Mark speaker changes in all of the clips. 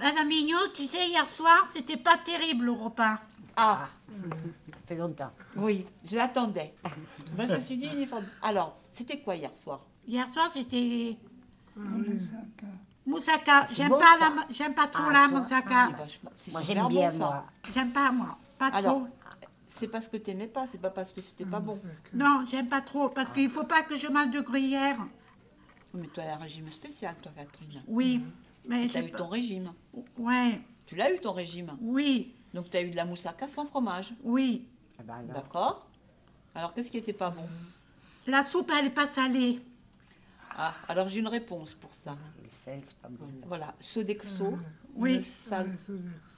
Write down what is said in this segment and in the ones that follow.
Speaker 1: Madame Mignot, tu sais, hier soir, c'était pas terrible le repas.
Speaker 2: Ah,
Speaker 3: Ça fait longtemps.
Speaker 2: oui, je l'attendais. Moi, je me suis dit, alors, c'était quoi hier soir?
Speaker 1: Hier soir, c'était moussaka.
Speaker 3: C'est
Speaker 1: J'aime
Speaker 3: bon,
Speaker 1: pas,
Speaker 3: ça.
Speaker 1: j'aime pas trop
Speaker 3: Ah,
Speaker 1: la
Speaker 3: toi,
Speaker 1: moussaka.
Speaker 2: C'est
Speaker 3: Moi,
Speaker 2: super
Speaker 3: j'aime bien,
Speaker 2: bon, ça.
Speaker 3: moi.
Speaker 1: J'aime pas, moi. Pas
Speaker 2: Alors,
Speaker 1: trop.
Speaker 2: c'est parce que t'aimais pas, c'est pas parce que c'était pas bon.
Speaker 1: Non, j'aime pas trop. Parce qu'il faut pas que je mange de gruyère.
Speaker 2: Mais toi, as un régime spécial, toi, Catherine.
Speaker 1: Oui. Mais
Speaker 2: Tu as
Speaker 1: j'ai
Speaker 2: eu
Speaker 1: pas-
Speaker 2: ton régime.
Speaker 1: Ouais.
Speaker 2: Tu l'as eu, ton régime.
Speaker 1: Oui.
Speaker 2: Donc, tu as eu de la moussaka sans fromage.
Speaker 1: Oui.
Speaker 3: Ah ben, non.
Speaker 2: D'accord? Alors, qu'est-ce qui était pas bon?
Speaker 1: La soupe, elle est pas salée.
Speaker 2: Ah, alors j'ai une réponse pour ça.
Speaker 3: Le sel, c'est pas bon.
Speaker 2: Voilà, Sodexo
Speaker 1: Oui.
Speaker 2: ne sale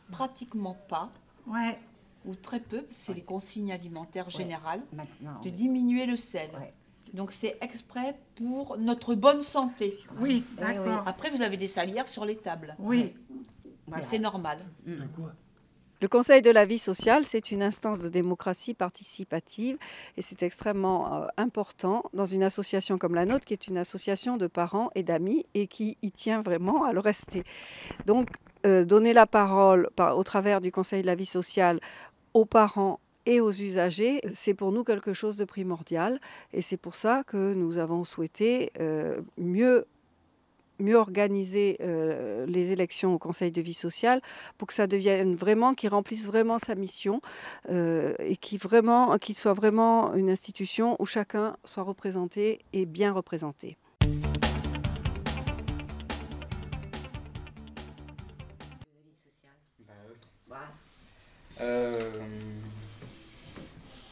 Speaker 2: pratiquement pas,
Speaker 1: Ouais.
Speaker 2: ou très peu, c'est les consignes alimentaires générales,
Speaker 3: Maintenant.
Speaker 2: de diminuer le sel.
Speaker 3: Ouais.
Speaker 2: Donc c'est exprès pour notre bonne santé.
Speaker 1: Oui, d'accord.
Speaker 2: Après, vous avez des salières sur les tables.
Speaker 1: Oui.
Speaker 2: Mais c'est normal.
Speaker 4: Le Conseil de la vie sociale, c'est une instance de démocratie participative et c'est extrêmement important dans une association comme la nôtre, qui est une association de parents et d'amis et qui y tient vraiment à le rester. Donc, donner la parole au travers du Conseil de la vie sociale aux parents et aux usagers, c'est pour nous quelque chose de primordial et c'est pour ça que nous avons souhaité mieux organiser les élections au Conseil de vie sociale pour que ça devienne vraiment, qu'il remplisse vraiment sa mission et qu'il soit vraiment une institution où chacun soit représenté et bien représenté.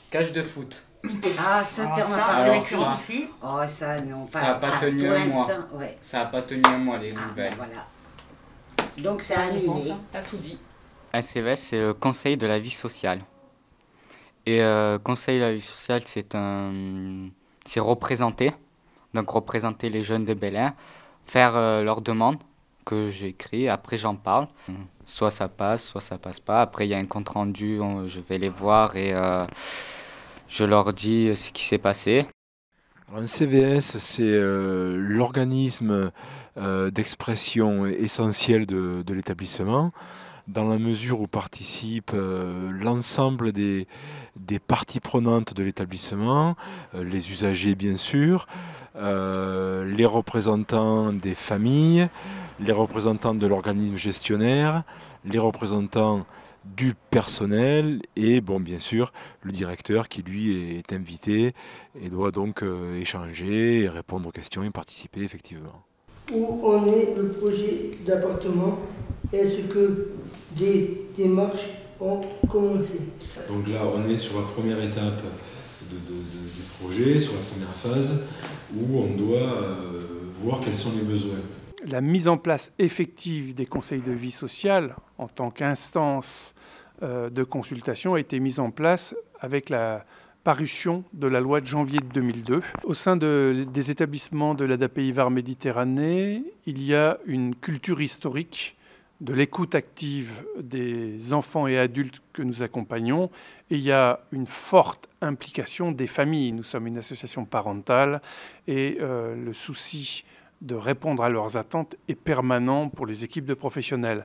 Speaker 5: Cage de foot.
Speaker 3: Ah, ça, on n'a pas
Speaker 5: alors
Speaker 3: sélection
Speaker 5: ça-
Speaker 3: ici. Oh, ça, non, pas.
Speaker 5: Ça n'a pas
Speaker 3: enfin,
Speaker 5: tenu
Speaker 3: pour
Speaker 5: un mois.
Speaker 3: l'instant, ouais.
Speaker 5: Ça n'a pas tenu un mois, les
Speaker 3: Ah,
Speaker 5: nouvelles.
Speaker 3: voilà. Donc, c'est annulé.
Speaker 2: T'as tout dit.
Speaker 6: ACVS, c'est le Conseil de la vie sociale. Et Conseil de la vie sociale, c'est représenter, donc représenter les jeunes de Bel Air, faire leurs demandes que j'écris, après j'en parle. Soit ça passe, soit ça passe pas. Après, il y a un compte rendu, je vais les voir et je leur dis ce qui s'est passé.
Speaker 7: Alors, un CVS, c'est l'organisme d'expression essentiel de l'établissement, dans la mesure où participent l'ensemble des parties prenantes de l'établissement, les usagers bien sûr, les représentants des familles, les représentants de l'organisme gestionnaire, les représentants du personnel et bon, bien sûr le directeur qui lui est invité et doit donc échanger et répondre aux questions et participer effectivement.
Speaker 8: Où en est le projet d'appartement? Est-ce que des démarches ont commencé?
Speaker 7: Donc là on est sur la première étape du projet, sur la première phase où on doit voir quels sont les besoins.
Speaker 9: La mise en place effective des conseils de vie sociale en tant qu'instance de consultation a été mise en place avec la parution de la loi de janvier 2002. Au sein des établissements de l'ADAPI Var Méditerranée, il y a une culture historique de l'écoute active des enfants et adultes que nous accompagnons et il y a une forte implication des familles. Nous sommes une association parentale et le souci de répondre à leurs attentes est permanent pour les équipes de professionnels.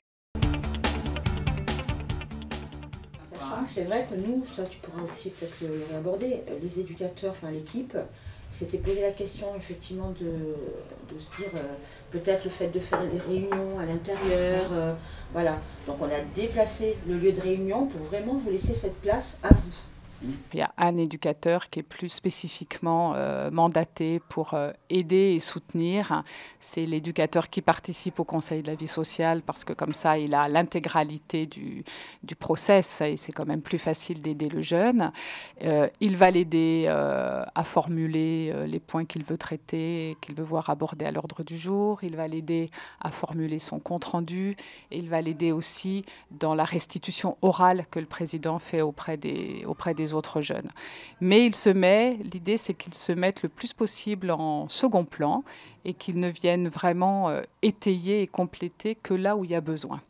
Speaker 10: Sachant que c'est vrai que nous, ça tu pourras aussi peut-être le réaborder, les éducateurs, enfin l'équipe, s'était posé la question effectivement de se dire peut-être le fait de faire des réunions à l'intérieur, voilà. Donc on a déplacé le lieu de réunion pour vraiment vous laisser cette place à vous.
Speaker 11: Il y a un éducateur qui est plus spécifiquement mandaté pour aider et soutenir. C'est l'éducateur qui participe au Conseil de la vie sociale parce que comme ça, il a l'intégralité du process et c'est quand même plus facile d'aider le jeune. Il va l'aider à formuler les points qu'il veut traiter, qu'il veut voir abordés à l'ordre du jour. Il va l'aider à formuler son compte-rendu. Et il va l'aider aussi dans la restitution orale que le président fait auprès des autres jeunes. Mais l'idée c'est qu'ils se mettent le plus possible en second plan et qu'ils ne viennent vraiment étayer et compléter que là où il y a besoin.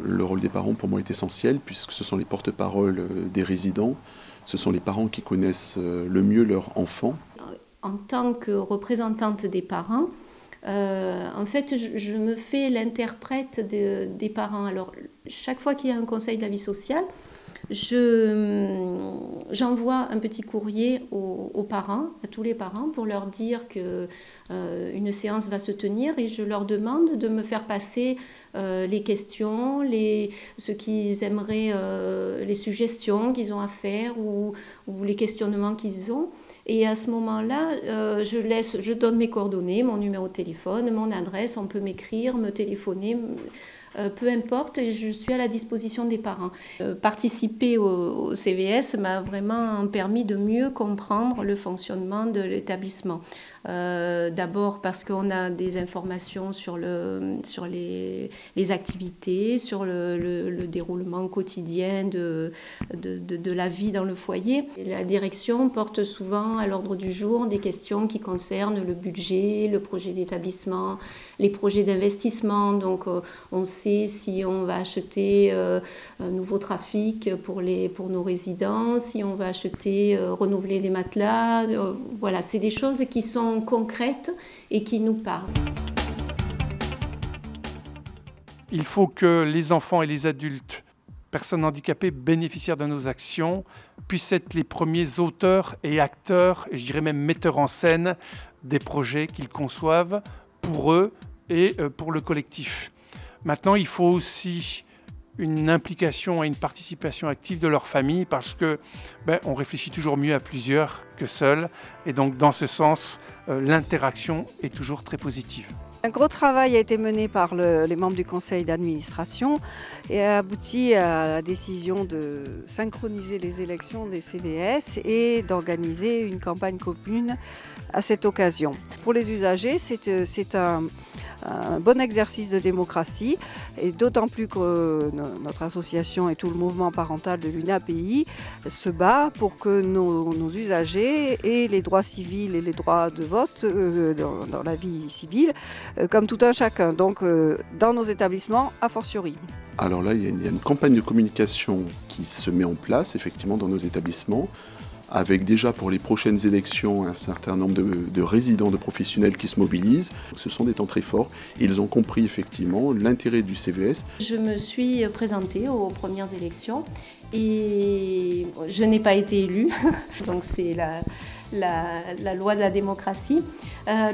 Speaker 12: Le rôle des parents pour moi est essentiel puisque ce sont les porte-parole des résidents, ce sont les parents qui connaissent le mieux leur enfant.
Speaker 13: En tant que représentante des parents, En fait, je me fais l'interprète des parents. Alors, chaque fois qu'il y a un conseil de la vie sociale, j'envoie un petit courrier aux parents, à tous les parents, pour leur dire que une séance va se tenir et je leur demande de me faire passer les questions, ce qu'ils aimeraient, les suggestions qu'ils ont à faire ou les questionnements qu'ils ont. Et à ce moment-là, je donne mes coordonnées, mon numéro de téléphone, mon adresse, on peut m'écrire, me téléphoner. Peu importe, je suis à la disposition des parents. Participer au CVS m'a vraiment permis de mieux comprendre le fonctionnement de l'établissement. D'abord parce qu'on a des informations sur les activités, sur le déroulement quotidien de la vie dans le foyer. Et la direction porte souvent à l'ordre du jour des questions qui concernent le budget, le projet d'établissement, les projets d'investissement. Donc on sait si on va acheter un nouveau trafic pour nos résidents, si on va acheter, renouveler des matelas. Voilà, c'est des choses qui sont concrètes et qui nous parlent.
Speaker 9: Il faut que les enfants et les adultes, personnes handicapées, bénéficiaires de nos actions, puissent être les premiers auteurs et acteurs, et je dirais même metteurs en scène, des projets qu'ils conçoivent pour eux et pour le collectif. Maintenant, il faut aussi une implication et une participation active de leur famille parce que on réfléchit toujours mieux à plusieurs que seul. Et donc, dans ce sens, l'interaction est toujours très positive.
Speaker 4: Un gros travail a été mené par les membres du conseil d'administration et a abouti à la décision de synchroniser les élections des CVS et d'organiser une campagne commune à cette occasion. Pour les usagers, c'est un bon exercice de démocratie et d'autant plus que notre association et tout le mouvement parental de l'UNAPI se bat pour que nos usagers aient les droits civils et les droits de vote dans la vie civile comme tout un chacun, donc dans nos établissements a fortiori.
Speaker 12: Alors là, il y a une campagne de communication qui se met en place effectivement dans nos établissements, avec déjà pour les prochaines élections un certain nombre de résidents, de professionnels qui se mobilisent. Ce sont des temps très forts. Ils ont compris effectivement l'intérêt du CVS.
Speaker 13: Je me suis présentée aux premières élections et je n'ai pas été élue, donc c'est la loi de la démocratie.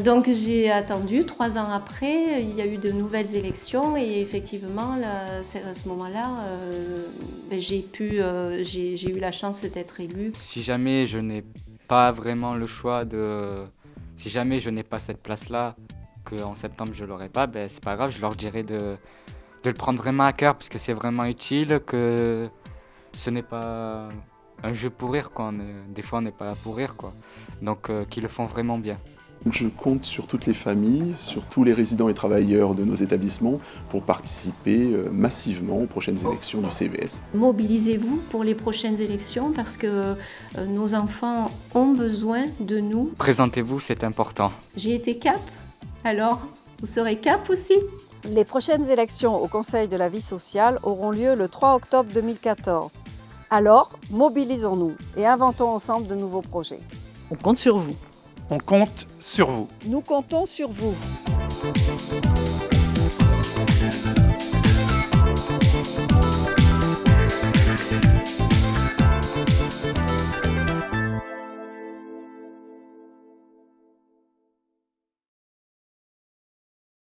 Speaker 13: Donc j'ai attendu, 3 ans après, il y a eu de nouvelles élections et effectivement, à ce moment-là, j'ai eu la chance d'être élue.
Speaker 6: Si jamais je n'ai pas vraiment le choix si jamais je n'ai pas cette place-là, qu'en septembre je ne l'aurai pas, c'est pas grave, je leur dirai de le prendre vraiment à cœur parce que c'est vraiment utile, que ce n'est pas un jeu pour rire, quoi. Des fois on n'est pas là pour rire, quoi. Donc qu'ils le font vraiment bien.
Speaker 12: Je compte sur toutes les familles, sur tous les résidents et travailleurs de nos établissements pour participer massivement aux prochaines élections du CVS.
Speaker 13: Mobilisez-vous pour les prochaines élections parce que nos enfants ont besoin de nous.
Speaker 6: Présentez-vous, c'est important.
Speaker 13: J'ai été CAP, alors vous serez CAP aussi.
Speaker 4: Les prochaines élections au Conseil de la vie sociale auront lieu le 3 octobre 2014. Alors, mobilisons-nous et inventons ensemble de nouveaux projets.
Speaker 2: On compte sur vous.
Speaker 9: On compte sur vous.
Speaker 4: Nous comptons sur vous.